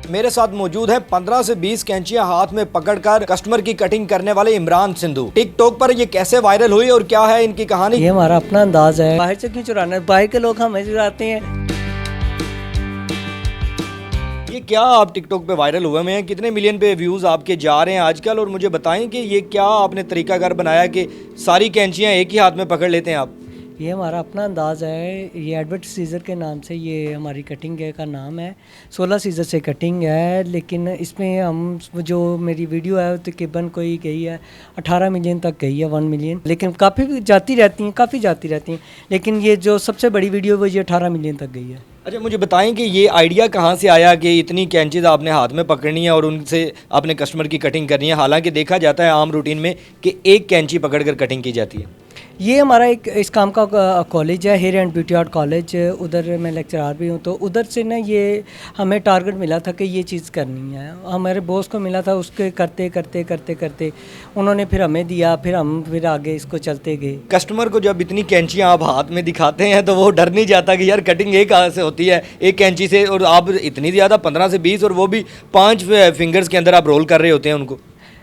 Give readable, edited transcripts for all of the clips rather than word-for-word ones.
मेरे साथ मौजूद है 15 से 20 कैंचियां हाथ में पकड़कर कस्टमर की कटिंग करने वाले इमरान सिंधु। टिकटॉक पर ये कैसे वायरल हुई और क्या है इनकी कहानी? ये हमारा अपना अंदाज है, बाहर से क्यों चुराना है, बाहर के लोग हमें चुराते हैं। ये क्या आप टिकटॉक पे वायरल हुए में हैं? कितने मिलियन पे व्यूज़ आपके जा रहे हैं आजकल? और मुझे बताएं कि ये क्या आपने तरीकाकार बनाया कि सारी कैंचियां एक ही हाथ में पकड़ लेते हैं आप? ये हमारा अपना अंदाज़ है। ये एडवर्ड सीज़र के नाम से ये हमारी कटिंग है का नाम है। 16 सीज़र से कटिंग है, लेकिन इसमें हम जो मेरी वीडियो है तकरीबन कोई गई है 18 मिलियन तक गई है, 1 मिलियन, लेकिन काफ़ी जाती रहती हैं। लेकिन ये जो सबसे बड़ी वीडियो वो ये 18 मिलियन तक गई है। अच्छा, मुझे बताएं कि ये आइडिया कहाँ से आया कि इतनी कैंचीज़ आपने हाथ में पकड़नी है और उनसे आपने कस्टमर की कटिंग करनी है? हालांकि देखा जाता है आम रूटीन में कि एक कैंची पकड़कर कटिंग की जाती है। ये हमारा एक इस काम का कॉलेज है, hair and beauty art college, उधर मैं लेक्चरार भी हूँ। तो उधर से ना ये हमें टारगेट मिला था कि ये चीज़ करनी है। हमारे बॉस को मिला था, उसके करते उन्होंने फिर हमें दिया, फिर आगे इसको चलते गए। कस्टमर को जब इतनी कैंचियां आप हाथ में दिखाते हैं तो वो डर नहीं जाता कि यार कटिंग एक हाथ से होती है, एक कैंची से, और आप इतनी ज़्यादा 15 से 20 और वो भी 5 फिंगर्स के अंदर आप रोल कर रहे होते हैं उनको?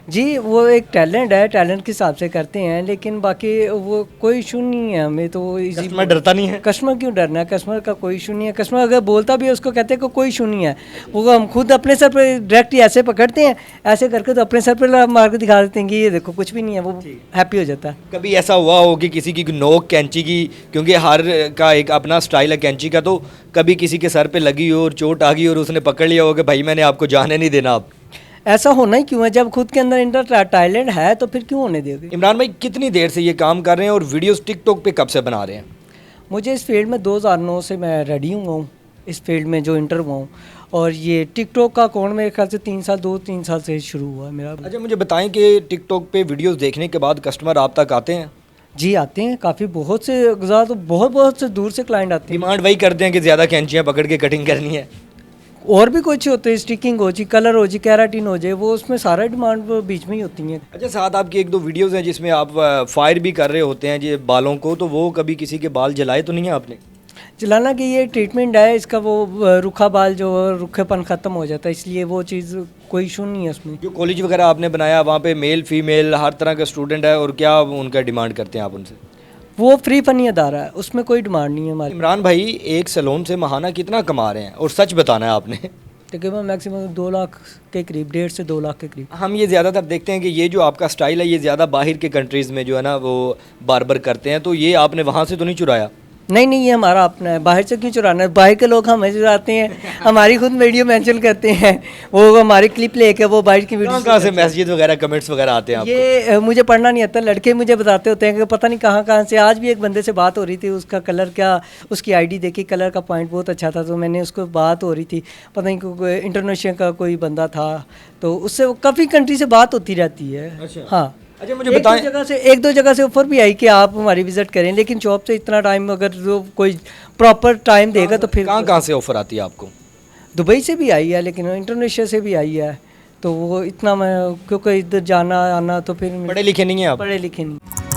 जी, वो एक टैलेंट है, टैलेंट के हिसाब से करते हैं, लेकिन बाकी वो कोई इशू नहीं है हमें। तो कस्टमर डरता नहीं है? कस्टमर क्यों डरना है, कस्टमर का कोई इशू नहीं है। कस्टमर अगर बोलता भी है उसको कहते हैं कि कोई इशू नहीं है। वो हम खुद अपने सर पर डायरेक्ट ऐसे पकड़ते हैं, ऐसे करके तो अपने सर पर मार के दिखा देते हैं कि ये देखो कुछ भी नहीं है, वो हैप्पी हो जाता है। कभी ऐसा हुआ हो कि किसी की नोक कैंची की, क्योंकि हर का एक अपना स्टाइल है कैंची का, तो कभी किसी के सर पे लगी हो और चोट आ गई और उसने पकड़ लिया हो कि भाई मैंने आपको जाने नहीं देना? आप ऐसा होना ही क्यों है, जब खुद के अंदर इंटर टैलेंट है तो फिर क्यों होने दोगे। इमरान भाई कितनी देर से ये काम कर रहे हैं और वीडियोस टिकटॉक पे कब से बना रहे हैं? मुझे इस फील्ड में 2009 से मैं रेडी हूँ, इस फील्ड में जो इंटर हुआ हूँ। और ये टिकटॉक का अकाउंट मेरे ख्याल से 2-3 साल से शुरू हुआ है मेरा। अच्छा, मुझे बताएं कि टिकटॉक पे वीडियोस देखने के बाद कस्टमर आप तक आते हैं? जी आते हैं, काफ़ी बहुत से ज़्यादा, तो बहुत से दूर से क्लाइंट आते हैं। डिमांड वही करते हैं कि ज़्यादा कैंचियाँ पकड़ के कटिंग करनी है? और भी कुछ होते हैं, स्टिकिंग हो जी, कलर हो जी, केराटिन हो जाए, वो उसमें सारा डिमांड बीच में ही होती है। अच्छा, साथ आपकी 1-2 वीडियोस हैं जिसमें आप फायर भी कर रहे होते हैं जी बालों को, तो वो कभी किसी के बाल जलाए तो नहीं है आपने? जलाना की ये ट्रीटमेंट है इसका, वो रूखा बाल जो रूखेपन ख़त्म हो जाता है, इसलिए वो चीज़ कोई इशू नहीं है उसमें। जो कॉलेज वगैरह आपने बनाया वहाँ पे मेल फीमेल हर तरह का स्टूडेंट है, और क्या उनका डिमांड करते हैं आप उनसे? वो फ्री फनी अदारा है, उसमें कोई डिमांड नहीं है हमारी। इमरान भाई एक सैलून से माहाना कितना कमा रहे हैं और सच बताना है आपने? तकरीबन मैक्सिमम 2 लाख के करीब, 1.5 से 2 लाख के करीब। हम ये ज़्यादातर देखते हैं कि ये जो आपका स्टाइल है ये ज़्यादा बाहर के कंट्रीज़ में जो है ना वो बार्बर करते हैं, तो ये आपने वहाँ से तो नहीं चुराया? नहीं, ये हमारा अपना है, बाहर से क्यों चुराना है, बाहर के लोग हमें चुराते हैं। हमारी खुद वीडियो मेंशन करते हैं, वो हमारी क्लिप लेके वो बाहर की वीडियो। कहाँ से मैसेज वगैरह कमेंट्स वगैरह आते हैं आपको? ये मुझे पढ़ना नहीं आता, लड़के मुझे बताते होते हैं कि पता नहीं कहाँ से। आज भी एक बंदे से बात हो रही थी, उसका कलर क्या, उसकी आईडी देखी, कलर का पॉइंट बहुत अच्छा था, तो मैंने उसको बात हो रही थी, पता नहीं कोई इंटरनेशनल का कोई बंदा था, तो उससे काफ़ी कंट्री से बात होती रहती है। अच्छा। हाँ, अच्छा, मुझे बताएं। एक दो जगह से ऑफर भी आई कि आप हमारी विजिट करें, लेकिन जॉब से इतना टाइम, अगर जो कोई प्रॉपर टाइम देगा तो फिर। कहाँ से ऑफर आती है आपको? दुबई से भी आई है, लेकिन इंडोनेशिया से भी आई है, तो वो इतना मैं, क्योंकि इधर जाना आना तो फिर। पढ़े लिखे नहीं हैं आप? पढ़े लिखे नहीं।